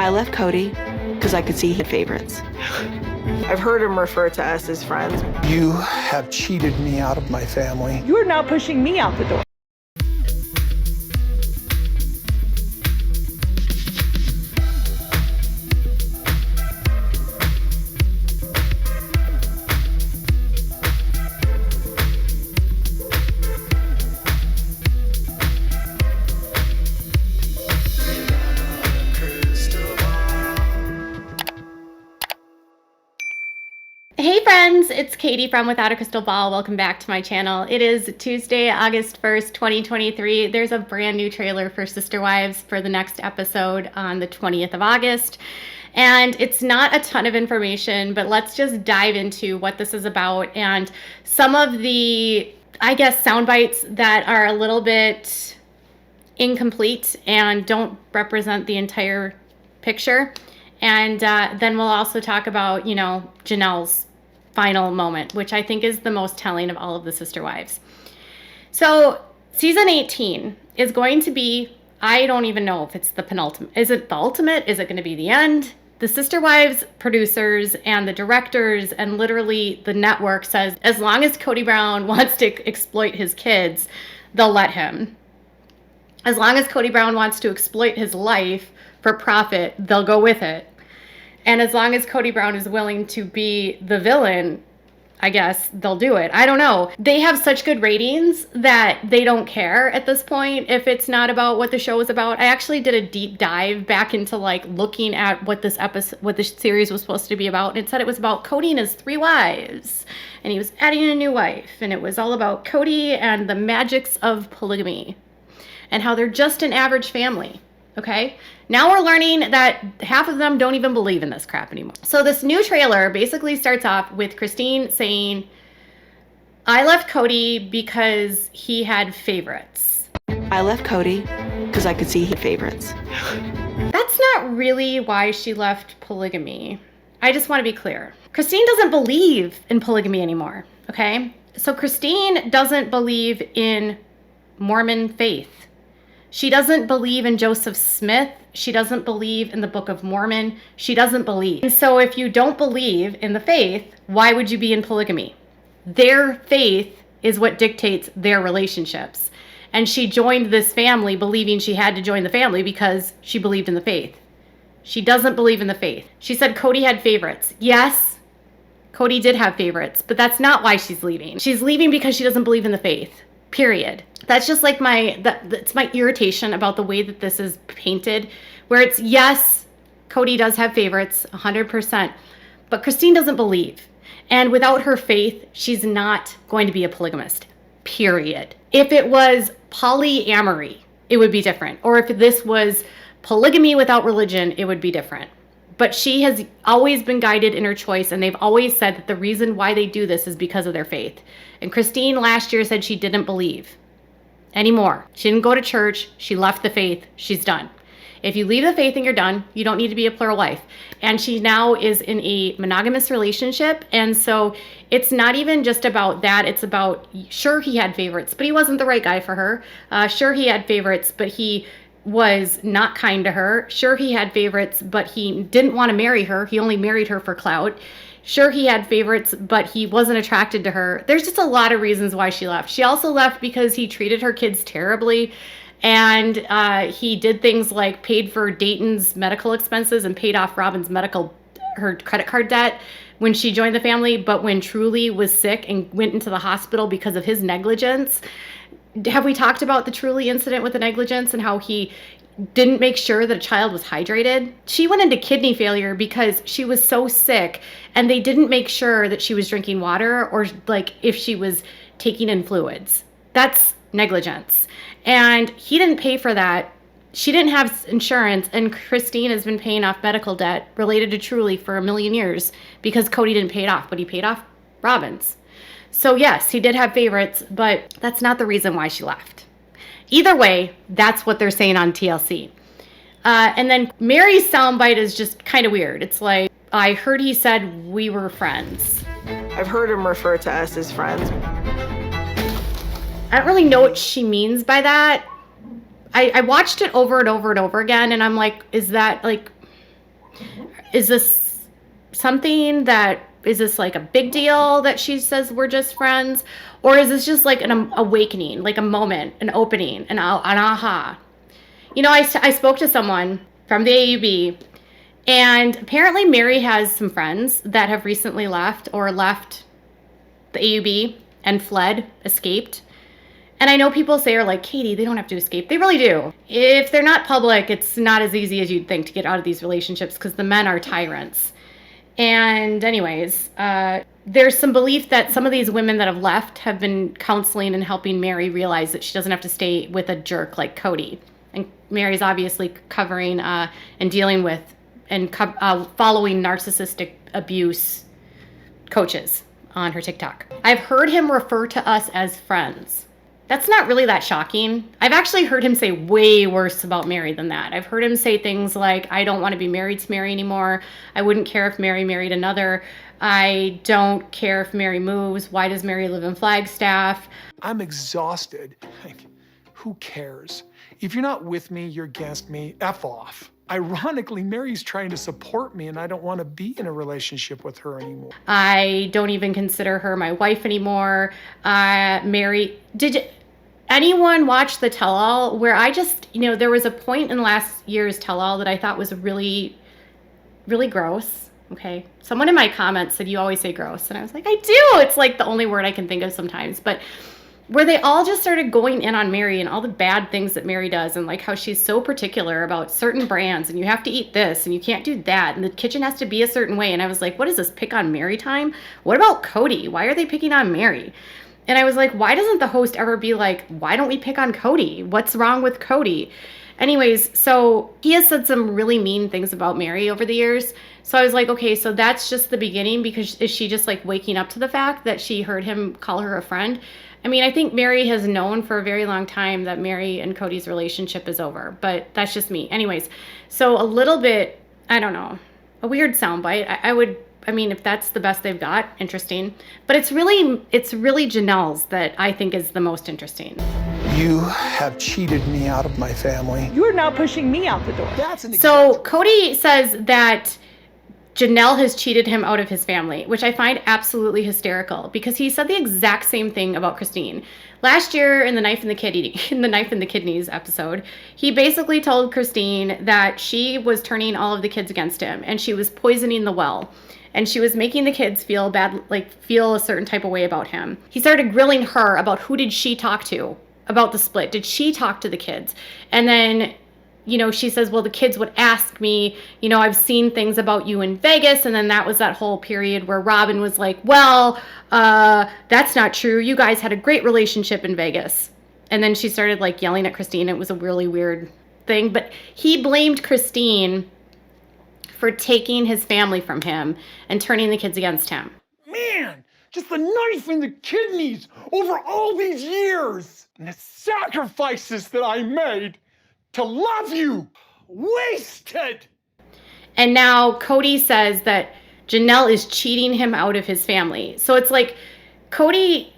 I left Kody because I could see he had favorites. I've heard him refer to us as friends. You have cheated me out of my family. You are now pushing me out the door. Hey friends, it's Katie from Without a Crystal Ball. Welcome back to my channel. It is Tuesday, August 1st, 2023. There's a brand new trailer for Sister Wives for the next episode on the 20th of August. And it's not a ton of information, but let's just dive into what this is about and some of the, I guess, sound bites that are a little bit incomplete and don't represent the entire picture. And then we'll also talk about, Janelle's final moment, which I think is the most telling of all of the Sister Wives. So season 18 is going to be, I don't even know if it's the penultimate. Is it the ultimate? Is it going to be the end? The Sister Wives producers and the directors and literally the network says, as long as Kody Brown wants to exploit his kids, they'll let him. As long as Kody Brown wants to exploit his life for profit, they'll go with it. And as long as Kody Brown is willing to be the villain, I guess they'll do it. I don't know. They have such good ratings that they don't care at this point if it's not about what the show is about. I actually did a deep dive back into looking at what this series was supposed to be about. And it said it was about Kody and his 3 wives. And he was adding a new wife. And it was all about Kody and the magics of polygamy. And how they're just an average family. Okay? Now we're learning that half of them don't even believe in this crap anymore. So this new trailer basically starts off with Christine saying, I left Kody because he had favorites. I left Kody because I could see he had favorites. That's not really why she left polygamy. I just want to be clear. Christine doesn't believe in polygamy anymore, okay? So Christine doesn't believe in Mormon faith. She doesn't believe in Joseph Smith. She doesn't believe in the Book of Mormon. She doesn't believe. And so if you don't believe in the faith, why would you be in polygamy? Their faith is what dictates their relationships. And she joined this family believing she had to join the family because she believed in the faith. She doesn't believe in the faith. She said Kody had favorites. Yes, Kody did have favorites, but that's not why she's leaving. She's leaving because she doesn't believe in the faith. Period. That's just like that's my irritation about the way that this is painted, where it's, yes, Kody does have favorites, 100%, but Christine doesn't believe. And without her faith, she's not going to be a polygamist, period. If it was polyamory, it would be different. Or if this was polygamy without religion, it would be different. But she has always been guided in her choice, and they've always said that the reason why they do this is because of their faith. And Christine last year said she didn't believe anymore. She didn't go to church. She left the faith. She's done. If you leave the faith and you're done, you don't need to be a plural wife. And she now is in a monogamous relationship. And so it's not even just about that. It's about, sure, he had favorites, but he wasn't the right guy for her. Sure, he had favorites, but he was not kind to her. Sure, he had favorites, but he didn't want to marry her. He only married her for clout. Sure, he had favorites, but he wasn't attracted to her. There's just a lot of reasons why she left. She also left because he treated her kids terribly, and he did things like paid for Dayton's medical expenses and paid off Robyn's her credit card debt when she joined the family, but when Truly was sick and went into the hospital because of his negligence. Have we talked about the Truly incident with the negligence and how he didn't make sure that a child was hydrated? She went into kidney failure because she was so sick and they didn't make sure that she was drinking water or if she was taking in fluids. That's negligence. And he didn't pay for that. She didn't have insurance, and Christine has been paying off medical debt related to Truly for 1,000,000 years because Kody didn't pay it off, but he paid off Robyn's. So yes, he did have favorites, but that's not the reason why she left. Either way, that's what they're saying on TLC. And then Meri's soundbite is just kind of weird. It's like, I heard he said we were friends. I've heard him refer to us as friends. I don't really know what she means by that. I watched it over and over and over again, and I'm like, is that Is this something that, is this like a big deal that she says we're just friends? Or is this just like an awakening, like a moment, an opening, an aha? You know, I spoke to someone from the AUB, and apparently Meri has some friends that have recently left the AUB and escaped. And I know people say are like, Katie, they don't have to escape. They really do. If they're not public, it's not as easy as you'd think to get out of these relationships because the men are tyrants. And anyways, there's some belief that some of these women that have left have been counseling and helping Meri realize that she doesn't have to stay with a jerk like Kody. And Meri's obviously covering and dealing with and following narcissistic abuse coaches on her TikTok. I've heard him refer to us as friends. That's not really that shocking. I've actually heard him say way worse about Meri than that. I've heard him say things like, I don't want to be married to Meri anymore. I wouldn't care if Meri married another. I don't care if Meri moves. Why does Meri live in Flagstaff? I'm exhausted. Like, who cares? If you're not with me, you're against me. F off. Ironically, Meri's trying to support me, and I don't want to be in a relationship with her anymore. I don't even consider her my wife anymore. Meri, did anyone watch the tell-all where I just, there was a point in last year's tell-all that I thought was really, really gross. Okay. Someone in my comments said, you always say gross. And I was like, I do. It's like the only word I can think of sometimes. But where they all just started going in on Meri and all the bad things that Meri does, and like how she's so particular about certain brands, and you have to eat this and you can't do that, and the kitchen has to be a certain way. And I was like, what is this, pick on Meri time? What about Kody? Why are they picking on Meri? And I was like, why doesn't the host ever be like, why don't we pick on Kody? What's wrong with Kody? Anyways, so he has said some really mean things about Meri over the years. So I was like, okay, so that's just the beginning, because is she just like waking up to the fact that she heard him call her a friend? I mean, I think Meri has known for a very long time that Meri and Kody's relationship is over, but that's just me. Anyways, so a little bit, I don't know, a weird soundbite. I mean, if that's the best they've got, interesting. But it's really Janelle's that I think is the most interesting. You have cheated me out of my family. You are now pushing me out the door. So Kody says that Janelle has cheated him out of his family, which I find absolutely hysterical, because he said the exact same thing about Christine. Last year in the Knife and the Kidneys episode, he basically told Christine that she was turning all of the kids against him, and she was poisoning the well, and she was making the kids feel bad, like feel a certain type of way about him. He started grilling her about who did she talk to about the split. Did she talk to the kids? And then she says, well, the kids would ask me, I've seen things about you in Vegas. And then that was that whole period where Robyn was like, well, that's not true. You guys had a great relationship in Vegas. And then she started like yelling at Christine. It was a really weird thing. But he blamed Christine for taking his family from him and turning the kids against him. Man, just the knife in the kidneys over all these years. And the sacrifices that I made to love you, wasted. And now Kody says that Janelle is cheating him out of his family. So it's like Kody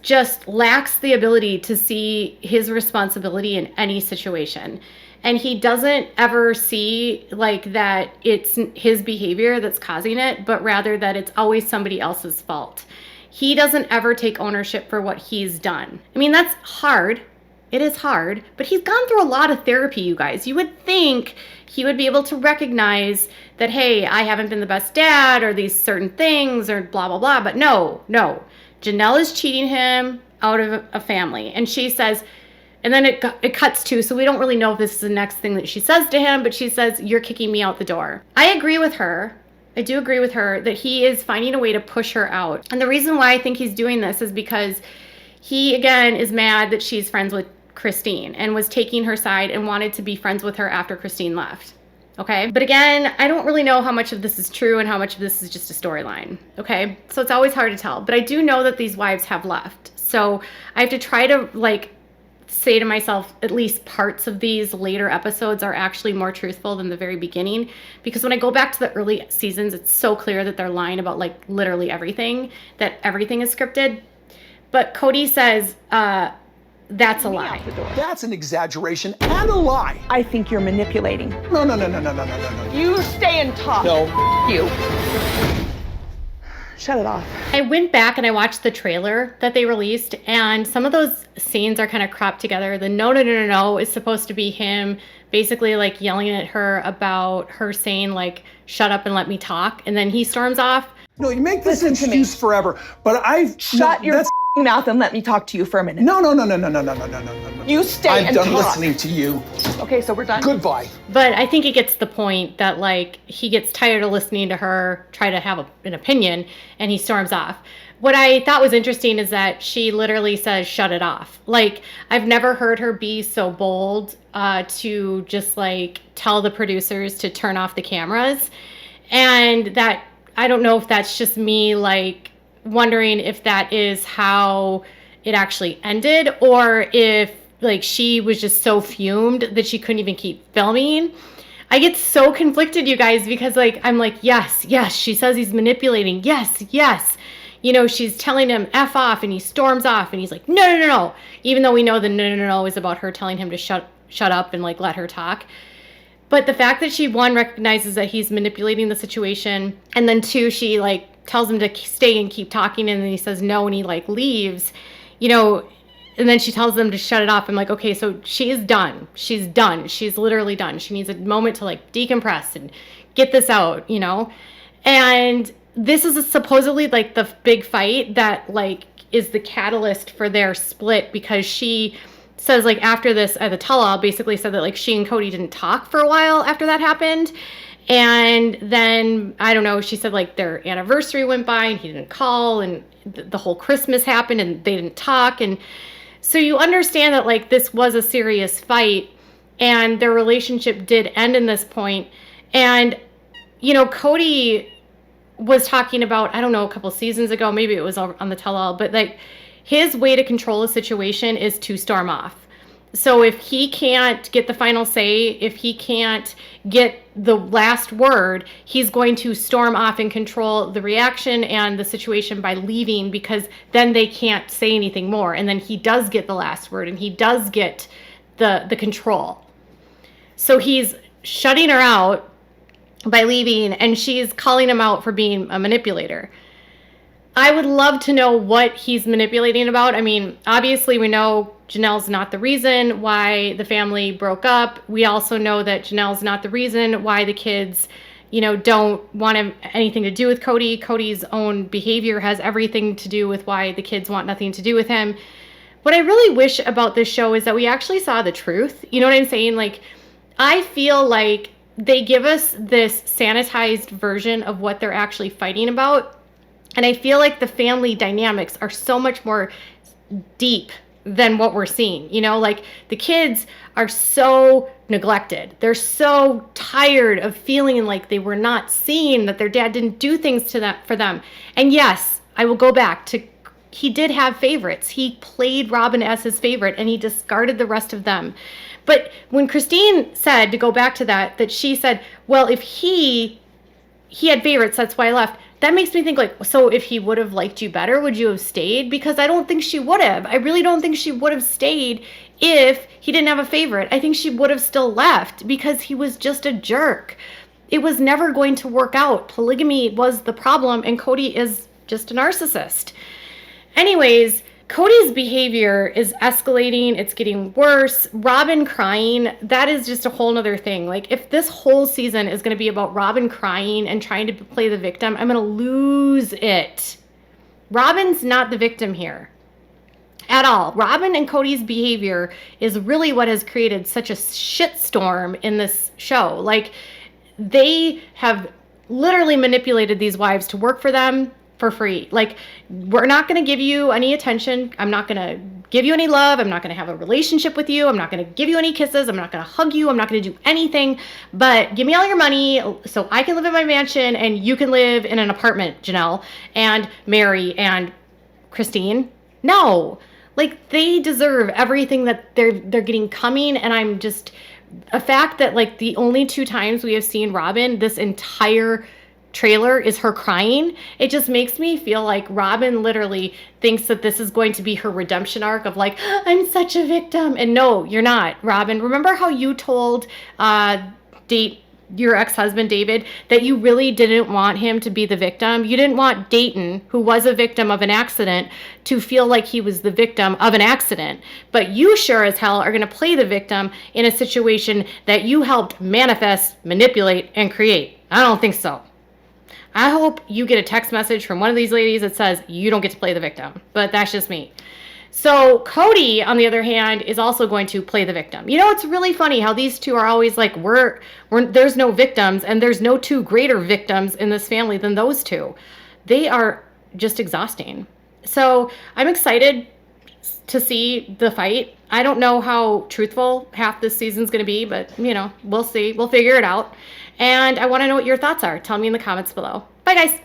just lacks the ability to see his responsibility in any situation. And he doesn't ever see like that it's his behavior that's causing it, but rather that it's always somebody else's fault. He doesn't ever take ownership for what he's done. I mean, that's hard. It is hard, but he's gone through a lot of therapy, you guys. You would think he would be able to recognize that, hey, I haven't been the best dad, or these certain things, or blah, blah, blah. But no. Janelle is cheating him out of a family. And she says, and then it cuts to, so we don't really know if this is the next thing that she says to him, but she says, you're kicking me out the door. I agree with her. I do agree with her that he is finding a way to push her out. And the reason why I think he's doing this is because he, again, is mad that she's friends with Christine and was taking her side and wanted to be friends with her after Christine left. Okay. But again, I don't really know how much of this is true and how much of this is just a storyline. Okay. So it's always hard to tell, but I do know that these wives have left. So I have to try to say to myself, at least parts of these later episodes are actually more truthful than the very beginning. Because when I go back to the early seasons, it's so clear that they're lying about literally everything, that everything is scripted. But Kody says, that's a lie. That's an exaggeration and a lie. I think you're manipulating. No. You stay and talk. No. You. Shut it off. I went back and I watched the trailer that they released, and some of those scenes are kind of cropped together. The no is supposed to be him basically like yelling at her about her saying like, shut up and let me talk. And then he storms off. No, you make this Listen to me. excuse forever, but Shut your mouth and let me talk to you for a minute. No. You stay I'm and done talk. listening to you. Okay, so we're done. Goodbye. But I think it gets the point that like he gets tired of listening to her try to have an opinion, and he storms off. What I thought was interesting is that she literally says, shut it off. Like, I've never heard her be so bold to just like tell the producers to turn off the cameras. And that, I don't know if that's just me like wondering if that is how it actually ended, or if like she was just so fumed that she couldn't even keep filming. I get so conflicted, you guys, because like I'm like, yes, she says he's manipulating. Yes. You know, she's telling him F off, and he storms off, and he's like, no. Even though we know the no is about her telling him to shut up and like let her talk. But the fact that she, one, recognizes that he's manipulating the situation, and then two, she like tells him to stay and keep talking, and then he says no, and he like leaves, you know, and then she tells them to shut it off. I'm like, okay, so she is done. She's done. She's literally done. She needs a moment to like decompress and get this out, you know? And this is supposedly like the big fight that like is the catalyst for their split, because she says like after this, the tell-all basically said that like she and Kody didn't talk for a while after that happened. And then, I don't know, she said like their anniversary went by and he didn't call, and the whole Christmas happened and they didn't talk. And so you understand that like this was a serious fight, and their relationship did end in this point. And, you know, Kody was talking about, I don't know, a couple seasons ago, maybe it was on the tell-all, but like his way to control a situation is to storm off. So if he can't get the final say, if he can't get the last word, he's going to storm off and control the reaction and the situation by leaving, because then they can't say anything more. And then he does get the last word, and he does get the control. So he's shutting her out by leaving, and she's calling him out for being a manipulator. I would love to know what he's manipulating about. I mean, obviously we know Janelle's not the reason why the family broke up. We also know that Janelle's not the reason why the kids, you know, don't want anything to do with Kody. Kody's own behavior has everything to do with why the kids want nothing to do with him. What I really wish about this show is that we actually saw the truth. You know what I'm saying? Like, I feel like they give us this sanitized version of what they're actually fighting about. And I feel like the family dynamics are so much more deep than what we're seeing. You know, like the kids are so neglected. They're so tired of feeling like they were not seen, that their dad didn't do things for them. And yes, I will go back to, he did have favorites. He played Robyn as his favorite, and he discarded the rest of them. But when Christine said, to go back to that she said, well, if he had favorites, that's why I left. That makes me think like, so if he would have liked you better, would you have stayed? Because I don't think she would have. I really don't think she would have stayed if he didn't have a favorite. I think she would have still left, because he was just a jerk. It was never going to work out. Polygamy was the problem, and Kody is just a narcissist. Anyways, Kody's behavior is escalating. It's getting worse. Robyn crying, that is just a whole nother thing. Like, if this whole season is going to be about Robyn crying and trying to play the victim, I'm going to lose it. Robyn's not the victim here at all. Robyn and Kody's behavior is really what has created such a shitstorm in this show. Like, they have literally manipulated these wives to work for them for free. Like, we're not going to give you any attention. I'm not going to give you any love. I'm not going to have a relationship with you. I'm not going to give you any kisses. I'm not going to hug you. I'm not going to do anything, but give me all your money so I can live in my mansion and you can live in an apartment, Janelle and Meri and Christine. No, like, they deserve everything that they're getting coming. And I'm just, a fact that like the only 2 times we have seen Robyn this entire trailer is her crying, it just makes me feel like Robyn literally thinks that this is going to be her redemption arc of like, I'm such a victim. And no, you're not, Robyn. Remember how you told your ex-husband David that you really didn't want him to be the victim? You didn't want Dayton, who was a victim of an accident, to feel like he was the victim of an accident. But you sure as hell are going to play the victim in a situation that you helped manifest, manipulate, and create. I don't think so. I hope you get a text message from one of these ladies that says you don't get to play the victim, but that's just me. So Kody, on the other hand, is also going to play the victim. You know, it's really funny how these two are always like, there's no victims, and there's no two greater victims in this family than those two. They are just exhausting. So I'm excited to see the fight. I don't know how truthful half this season's going to be, but, you know, we'll see. We'll figure it out. And I want to know what your thoughts are. Tell me in the comments below. Bye, guys.